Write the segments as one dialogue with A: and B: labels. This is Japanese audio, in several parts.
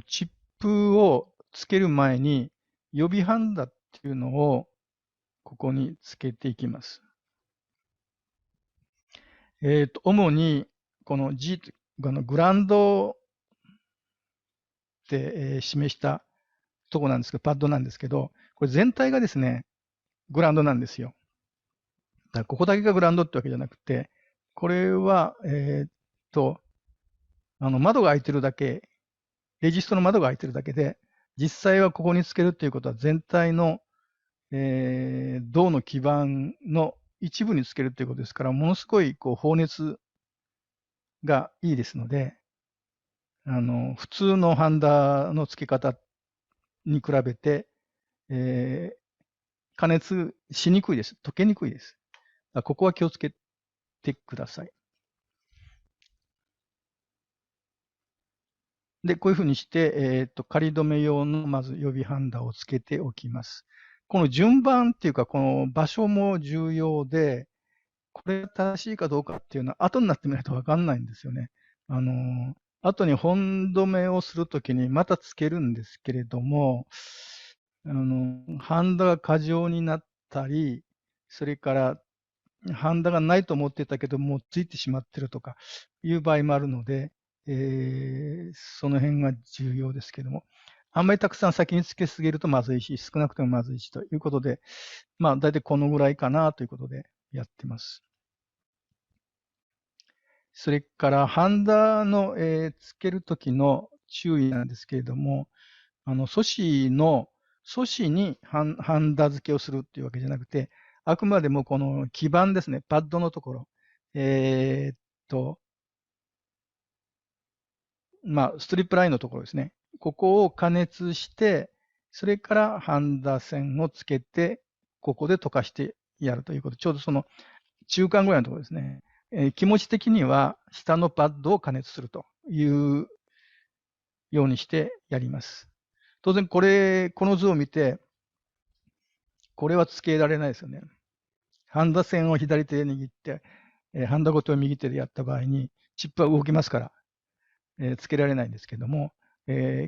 A: チップをつける前に予備ハンダっていうのをここにつけていきます。主にこの G、グランドって示したとこなんですけど、パッドなんですけど、これ全体がですね、グランドなんですよ。だからここだけがグランドってわけじゃなくて、これは、窓が開いてるだけ、レジストの窓が開いてるだけで、実際はここにつけるっていうことは全体の、銅の基板の一部につけるということですから、ものすごいこう放熱がいいですので、普通のハンダの付け方に比べて、加熱しにくいです。溶けにくいです。ここは気をつけてください。で、こういうふうにして、仮止め用のまず予備ハンダをつけておきます。この順番っていうか、この場所も重要で、これが正しいかどうかっていうのは後になってみないとわかんないんですよね。後に本止めをするときにまたつけるんですけれども、ハンダが過剰になったり、それからハンダがないと思ってたけど、もうついてしまってるとかいう場合もあるので、その辺が重要ですけども、あんまりたくさん先につけすぎるとまずいし、少なくてもまずいしということで、まあ大体このぐらいかなということでやってます。それからハンダの、つけるときの注意なんですけれども、素子にハンダ付けをするっていうわけじゃなくて、あくまでもこの基板ですね、パッドのところ、えーっと、まあ、ストリップラインのところですね。ここを加熱して、それからハンダ線をつけて、ここで溶かしてやるということ。ちょうどその中間ぐらいのところですね。気持ち的には下のパッドを加熱するというようにしてやります。当然この図を見て、これはつけられないですよね。ハンダ線を左手で握って、ハンダごとを右手でやった場合に、チップは動きますから、つけられないんですけども、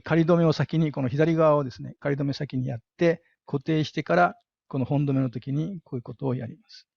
A: 仮止めを先に、この左側をですね、仮止め先にやって、固定してから、この本止めの時にこういうことをやります。